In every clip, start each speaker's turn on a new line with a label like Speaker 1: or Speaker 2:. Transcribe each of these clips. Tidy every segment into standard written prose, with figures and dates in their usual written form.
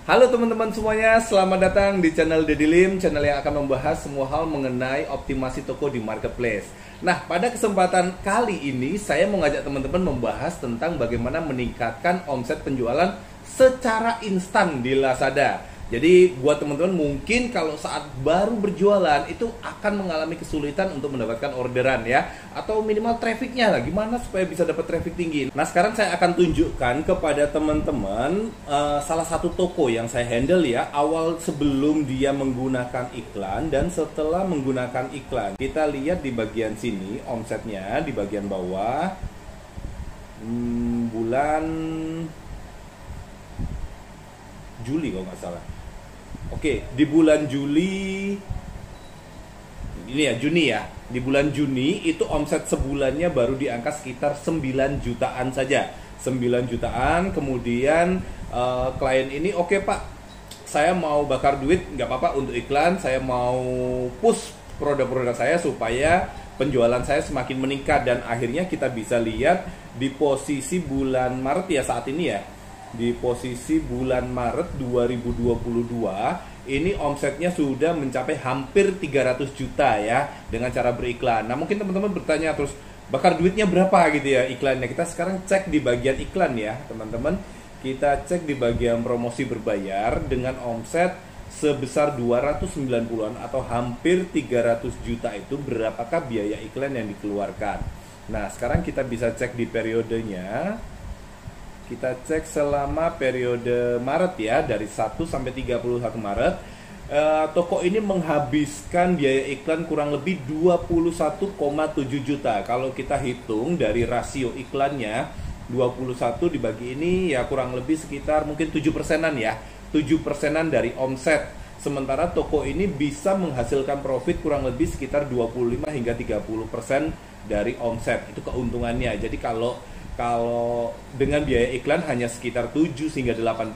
Speaker 1: Halo teman-teman semuanya, selamat datang di channel Deddy Lim, channel yang akan membahas semua hal mengenai optimasi toko di marketplace. Nah, pada kesempatan kali ini saya mau ngajak teman-teman membahas tentang bagaimana meningkatkan omset penjualan secara instan di Lazada. Jadi buat teman-teman mungkin kalau saat baru berjualan itu akan mengalami kesulitan untuk mendapatkan orderan ya, atau minimal trafficnya lah, gimana supaya bisa dapat traffic tinggi. Nah sekarang saya akan tunjukkan kepada teman-teman salah satu toko yang saya handle ya, awal sebelum dia menggunakan iklan dan setelah menggunakan iklan. Kita lihat di bagian sini omsetnya di bagian bawah bulan Juli kalau nggak salah. Oke, di bulan Juli ini ya, Juni ya. Di bulan Juni itu omset sebulannya baru di angka sekitar 9 jutaan saja. 9 jutaan, kemudian klien ini, oke Pak, saya mau bakar duit, nggak apa-apa untuk iklan, saya mau push produk-produk saya supaya penjualan saya semakin meningkat. Dan akhirnya kita bisa lihat di posisi bulan Maret ya saat ini ya. Di posisi bulan Maret 2022 ini omsetnya sudah mencapai hampir 300 juta ya dengan cara beriklan. Nah mungkin teman-teman bertanya terus, bakar duitnya berapa gitu ya iklannya. Kita sekarang cek di bagian iklan ya teman-teman. Kita cek di bagian promosi berbayar dengan omset sebesar 290-an atau hampir 300 juta itu berapakah biaya iklan yang dikeluarkan. Nah sekarang kita bisa cek di periodenya. Kita cek selama periode Maret ya, dari 1 sampai 31 Maret. Toko ini menghabiskan biaya iklan kurang lebih 21,7 juta. Kalau kita hitung dari rasio iklannya 21 dibagi ini ya kurang lebih sekitar mungkin 7%-an ya. 7%-an dari omset. Sementara toko ini bisa menghasilkan profit kurang lebih sekitar 25 hingga 30% dari omset. Itu keuntungannya. Jadi kalau dengan biaya iklan hanya sekitar 7 hingga 8%,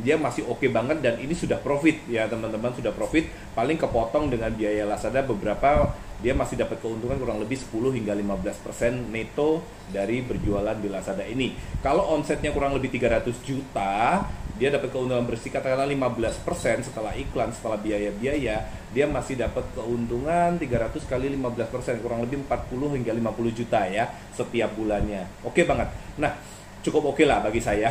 Speaker 1: dia masih oke banget dan ini sudah profit ya teman-teman, sudah profit. Paling kepotong dengan biaya Lazada beberapa, dia masih dapat keuntungan kurang lebih 10 hingga 15% neto dari berjualan di Lazada ini. Kalau omsetnya kurang lebih 300 juta, dia dapat keuntungan bersih katakanlah 15% setelah iklan, setelah biaya-biaya, dia masih dapat keuntungan 300 kali 15%, kurang lebih 40 hingga 50 juta ya setiap bulannya. Oke banget. Nah, cukup oke lah bagi saya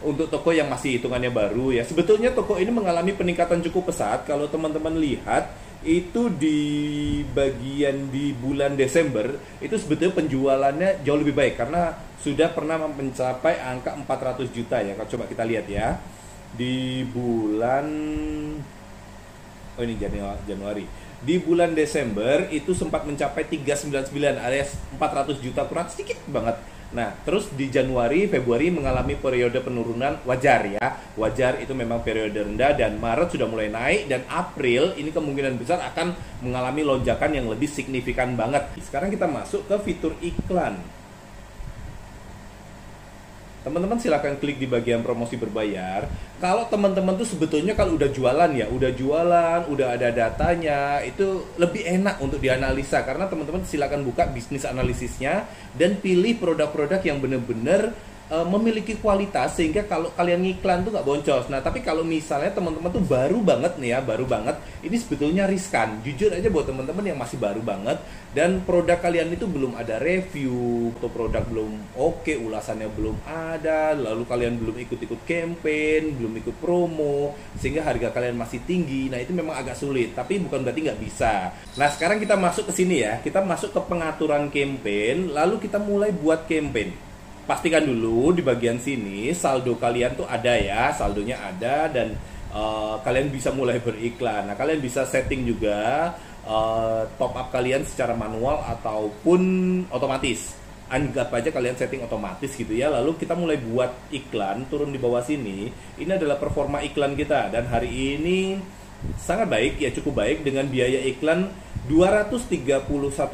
Speaker 1: untuk toko yang masih hitungannya baru ya. Sebetulnya toko ini mengalami peningkatan cukup pesat. Kalau teman-teman lihat itu di bagian di bulan Desember itu sebetulnya penjualannya jauh lebih baik karena sudah pernah mencapai angka 400 juta ya. Kalau coba kita lihat ya di bulan ini Januari. Di bulan Desember itu sempat mencapai 399 alias 400 juta, kurang sedikit banget. Nah, terus di Januari, Februari mengalami periode penurunan wajar ya. Wajar itu memang periode rendah dan Maret sudah mulai naik dan April ini kemungkinan besar akan mengalami lonjakan yang lebih signifikan banget. Sekarang kita masuk ke fitur iklan. Teman-teman silahkan klik di bagian promosi berbayar. Kalau teman-teman tuh sebetulnya kalau udah jualan ya, udah ada datanya, itu lebih enak untuk dianalisa karena teman-teman silahkan buka bisnis analisisnya dan pilih produk-produk yang benar-benar memiliki kualitas sehingga kalau kalian ngiklan tuh nggak boncos. Nah tapi kalau misalnya teman-teman tuh baru banget nih ya, baru banget, ini sebetulnya riskan. Jujur aja buat teman-teman yang masih baru banget dan produk kalian itu belum ada review atau produk belum oke, ulasannya belum ada, lalu kalian belum ikut-ikut campaign, belum ikut promo, sehingga harga kalian masih tinggi. Nah itu memang agak sulit, tapi bukan berarti nggak bisa. Nah sekarang kita masuk ke sini ya, kita masuk ke pengaturan campaign, lalu kita mulai buat campaign. Pastikan dulu di bagian sini saldo kalian tuh ada ya, saldonya ada dan kalian bisa mulai beriklan. Nah kalian bisa setting juga top up kalian secara manual ataupun otomatis. Anggap aja kalian setting otomatis gitu ya. Lalu kita mulai buat iklan, turun di bawah sini. Ini adalah performa iklan kita dan hari ini sangat baik ya, cukup baik dengan biaya iklan 231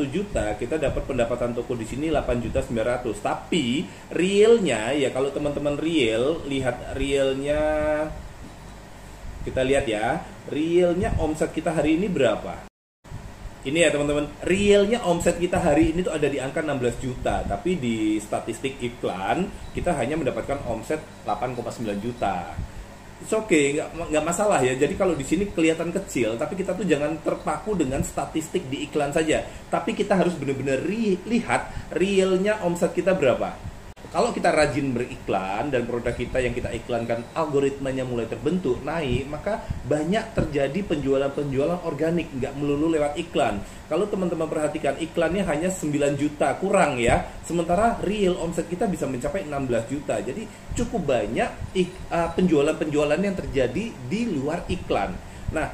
Speaker 1: juta, kita dapat pendapatan toko di sini 8.900.000. Tapi realnya ya, kalau teman-teman lihat realnya, kita lihat ya, realnya omset kita hari ini berapa? Ini ya teman-teman, realnya omset kita hari ini tuh ada di angka 16 juta, tapi di statistik iklan kita hanya mendapatkan omset 8,9 juta. it's okay, nggak masalah ya. Jadi kalau di sini kelihatan kecil, tapi kita tuh jangan terpaku dengan statistik di iklan saja. Tapi kita harus benar-benar lihat realnya omset kita berapa. Kalau kita rajin beriklan dan produk kita yang kita iklankan algoritmanya mulai terbentuk, naik, maka banyak terjadi penjualan-penjualan organik, nggak melulu lewat iklan. Kalau teman-teman perhatikan, iklannya hanya 9 juta, kurang ya. Sementara real omset kita bisa mencapai 16 juta. Jadi cukup banyak penjualan-penjualan yang terjadi di luar iklan. Nah,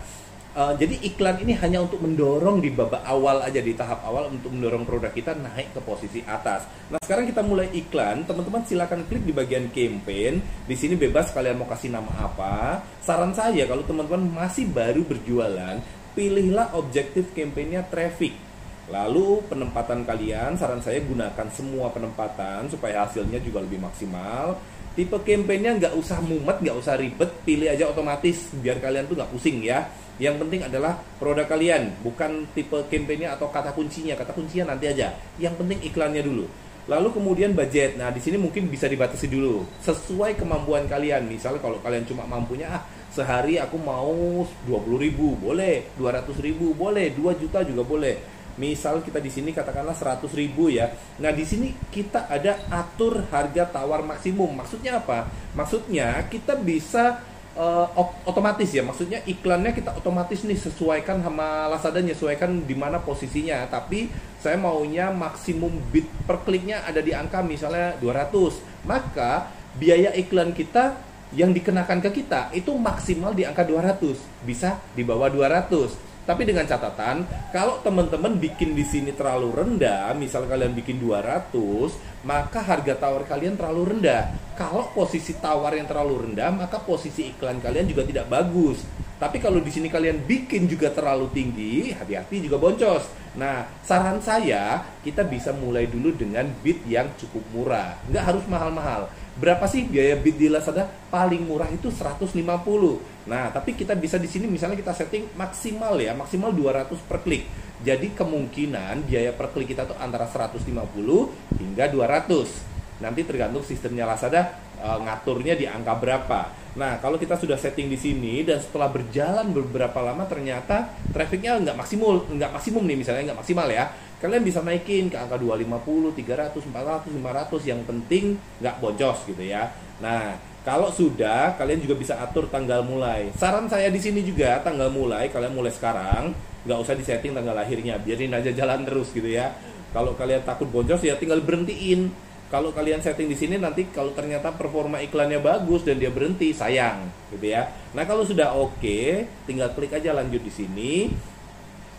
Speaker 1: jadi iklan ini hanya untuk mendorong di babak awal aja, di tahap awal untuk mendorong produk kita naik ke posisi atas. Nah, sekarang kita mulai iklan. Teman-teman silakan klik di bagian campaign. Di sini bebas kalian mau kasih nama apa. Saran saya kalau teman-teman masih baru berjualan, pilihlah objektif campaignnya traffic. Lalu penempatan kalian, saran saya gunakan semua penempatan supaya hasilnya juga lebih maksimal. Tipe campaignnya nggak usah mumet, nggak usah ribet, pilih aja otomatis biar kalian tuh nggak pusing ya. Yang penting adalah produk kalian, bukan tipe campaignnya atau kata kuncinya. Kata kuncinya nanti aja. Yang penting iklannya dulu. Lalu kemudian budget. Nah, di sini mungkin bisa dibatasi dulu sesuai kemampuan kalian. Misalnya kalau kalian cuma mampunya sehari aku mau 20.000, boleh, 200.000 boleh, 2 juta juga boleh. Misal kita di sini katakanlah 100.000 ya. Nah, di sini kita ada atur harga tawar maksimum. Maksudnya apa? Maksudnya kita bisa otomatis ya. Maksudnya iklannya kita otomatis nih sesuaikan sama Lazada, sesuaikan di mana posisinya. Tapi saya maunya maksimum bid per kliknya ada di angka misalnya 200. Maka biaya iklan kita yang dikenakan ke kita itu maksimal di angka 200. Bisa di bawah 200. Tapi dengan catatan, kalau teman-teman bikin di sini terlalu rendah, misal kalian bikin 200, maka harga tawar kalian terlalu rendah. Kalau posisi tawar yang terlalu rendah, maka posisi iklan kalian juga tidak bagus. Tapi kalau di sini kalian bikin juga terlalu tinggi, hati-hati juga boncos. Nah, saran saya, kita bisa mulai dulu dengan bid yang cukup murah. Nggak harus mahal-mahal. Berapa sih biaya bid di Lazada? Paling murah itu 150. Nah, tapi kita bisa di sini misalnya kita setting maksimal ya, maksimal 200 per klik. Jadi kemungkinan biaya per klik kita tuh antara 150 hingga 200. Nanti tergantung sistemnya Lazada ngaturnya di angka berapa. Nah, kalau kita sudah setting di sini dan setelah berjalan beberapa lama ternyata trafficnya nggak maksimum nih, misalnya nggak maksimal ya. Kalian bisa naikin ke angka 250, 300, 400, 500, yang penting nggak boncos gitu ya. Nah, kalau sudah, kalian juga bisa atur tanggal mulai. Saran saya di sini juga, tanggal mulai, kalian mulai sekarang, nggak usah disetting tanggal lahirnya, biarin aja jalan terus gitu ya. Kalau kalian takut boncos ya tinggal berhentiin. Kalau kalian setting di sini nanti kalau ternyata performa iklannya bagus dan dia berhenti, sayang gitu ya. Nah, kalau sudah oke, tinggal klik aja lanjut di sini.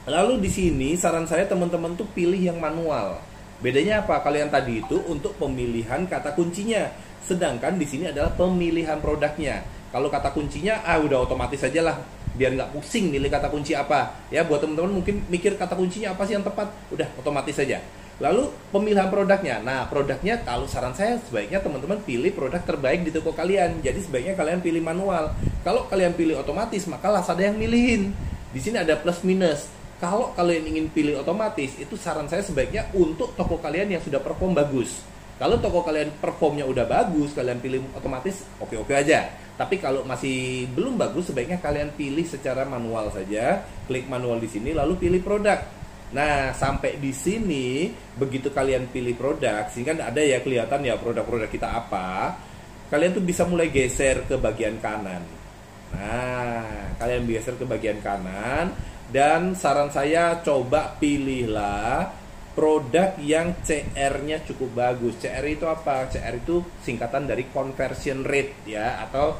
Speaker 1: Lalu di sini saran saya teman-teman tuh pilih yang manual. Bedanya apa? Kalian tadi itu untuk pemilihan kata kuncinya, sedangkan di sini adalah pemilihan produknya. Kalau kata kuncinya udah otomatis aja lah, biar nggak pusing milih kata kunci apa. Ya, buat teman-teman mungkin mikir kata kuncinya apa sih yang tepat, udah otomatis aja. Lalu pemilihan produknya. Nah, produknya kalau saran saya sebaiknya teman-teman pilih produk terbaik di toko kalian. Jadi sebaiknya kalian pilih manual. Kalau kalian pilih otomatis, maka Lazada yang milihin. Di sini ada plus minus. Kalau kalian ingin pilih otomatis, itu saran saya sebaiknya untuk toko kalian yang sudah perform bagus. Kalau toko kalian performnya udah bagus, kalian pilih otomatis, oke-oke aja. Tapi kalau masih belum bagus, sebaiknya kalian pilih secara manual saja. Klik manual di sini, lalu pilih produk. Nah, sampai di sini, begitu kalian pilih produk, sehingga ada ya kelihatan ya produk-produk kita apa, kalian tuh bisa mulai geser ke bagian kanan. Nah, kalian geser ke bagian kanan, dan saran saya coba pilihlah produk yang CR-nya cukup bagus. CR itu apa? CR itu singkatan dari conversion rate ya, atau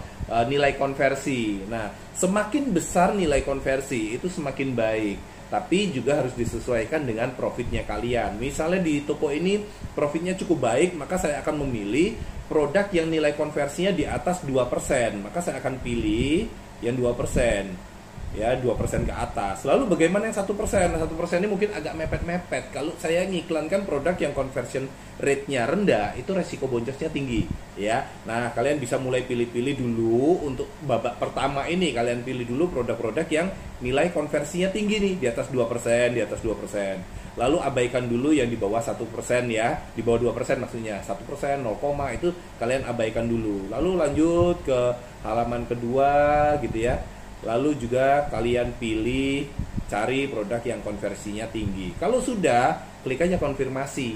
Speaker 1: nilai konversi. Nah, semakin besar nilai konversi itu semakin baik. Tapi juga harus disesuaikan dengan profitnya kalian. Misalnya di toko ini profitnya cukup baik, maka saya akan memilih produk yang nilai konversinya di atas 2%. Maka saya akan pilih yang 2%. ya 2% ke atas. Lalu bagaimana yang 1%? Nah, 1% ini mungkin agak mepet-mepet. Kalau saya ngiklankan produk yang conversion rate-nya rendah, itu resiko boncosnya tinggi, ya. Nah, kalian bisa mulai pilih-pilih dulu untuk babak pertama ini. Kalian pilih dulu produk-produk yang nilai konversinya tinggi nih, di atas 2%, di atas 2%. Lalu abaikan dulu yang di bawah 1% ya, di bawah 2% maksudnya, 1%, 0, itu kalian abaikan dulu. Lalu lanjut ke halaman kedua gitu ya. Lalu juga kalian pilih cari produk yang konversinya tinggi. Kalau sudah, klik aja konfirmasi.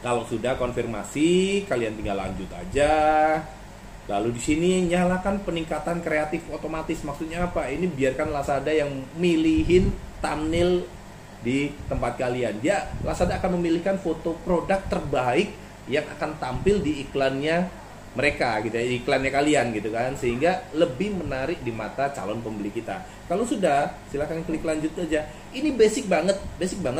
Speaker 1: Kalau sudah konfirmasi, kalian tinggal lanjut aja. Lalu di sini nyalakan peningkatan kreatif otomatis. Maksudnya apa? Ini biarkan Lazada yang milihin thumbnail di tempat kalian. Dia Lazada akan memilihkan foto produk terbaik yang akan tampil di iklannya mereka gitu ya, iklannya kalian gitu kan, sehingga lebih menarik di mata calon pembeli kita. Kalau sudah, silakan klik lanjut aja. Ini basic banget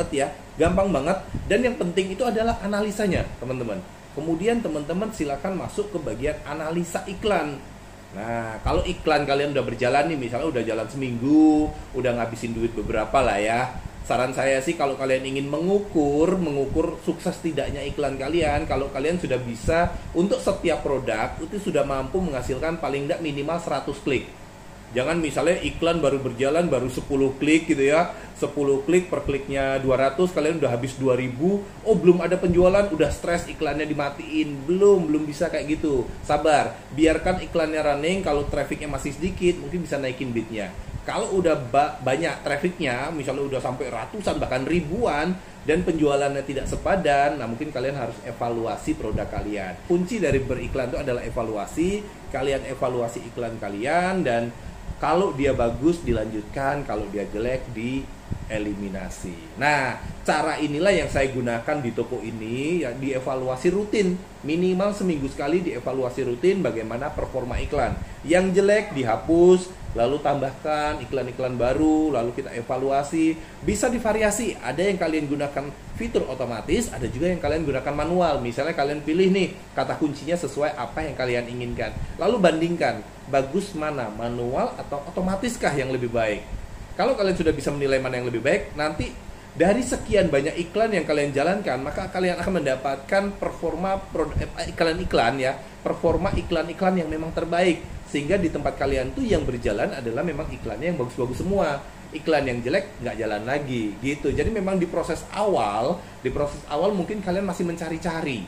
Speaker 1: ya, gampang banget, dan yang penting itu adalah analisanya, teman-teman. Kemudian teman-teman silakan masuk ke bagian analisa iklan. Nah, kalau iklan kalian udah berjalan nih, misalnya udah jalan seminggu, udah ngabisin duit beberapa lah ya. Saran saya sih kalau kalian ingin mengukur sukses tidaknya iklan kalian, kalau kalian sudah bisa untuk setiap produk itu sudah mampu menghasilkan paling tidak minimal 100 klik. Jangan misalnya iklan baru berjalan baru 10 klik gitu ya. 10 klik per kliknya 200, kalian udah habis 2000. Oh, belum ada penjualan, udah stres iklannya dimatiin. Belum bisa kayak gitu. Sabar, biarkan iklannya running. Kalau trafficnya masih sedikit, mungkin bisa naikin bidnya. Kalau udah banyak trafficnya, misalnya udah sampai ratusan bahkan ribuan, dan penjualannya tidak sepadan, nah mungkin kalian harus evaluasi produk kalian. Kunci dari beriklan itu adalah evaluasi. Kalian evaluasi iklan kalian, dan kalau dia bagus dilanjutkan, kalau dia jelek dieliminasi. Nah, cara inilah yang saya gunakan di toko ini, ya, dievaluasi rutin. Minimal seminggu sekali dievaluasi rutin bagaimana performa iklan. Yang jelek dihapus, lalu tambahkan iklan-iklan baru, lalu kita evaluasi. Bisa divariasi, ada yang kalian gunakan fitur otomatis, ada juga yang kalian gunakan manual. Misalnya kalian pilih nih, kata kuncinya sesuai apa yang kalian inginkan. Lalu bandingkan, bagus mana, manual atau otomatiskah yang lebih baik. Kalau kalian sudah bisa menilai mana yang lebih baik, nanti dari sekian banyak iklan yang kalian jalankan, maka kalian akan mendapatkan performa iklan-iklan ya, performa iklan-iklan yang memang terbaik. Sehingga di tempat kalian tuh yang berjalan adalah memang iklannya yang bagus-bagus semua. Iklan yang jelek nggak jalan lagi gitu. Jadi memang di proses awal mungkin kalian masih mencari-cari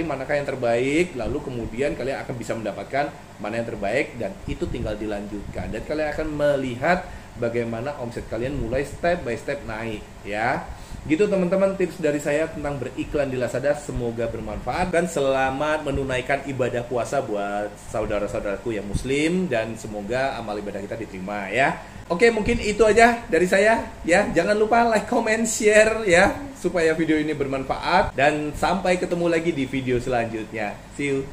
Speaker 1: manakah yang terbaik, lalu kemudian kalian akan bisa mendapatkan mana yang terbaik, dan itu tinggal dilanjutkan. Dan kalian akan melihat bagaimana omset kalian mulai step by step naik ya. Gitu teman-teman, tips dari saya tentang beriklan di Lazada, semoga bermanfaat, dan selamat menunaikan ibadah puasa buat saudara-saudaraku yang muslim, dan semoga amal ibadah kita diterima ya. Oke, mungkin itu aja dari saya ya. Jangan lupa like, comment, share ya, supaya video ini bermanfaat, dan sampai ketemu lagi di video selanjutnya. See you.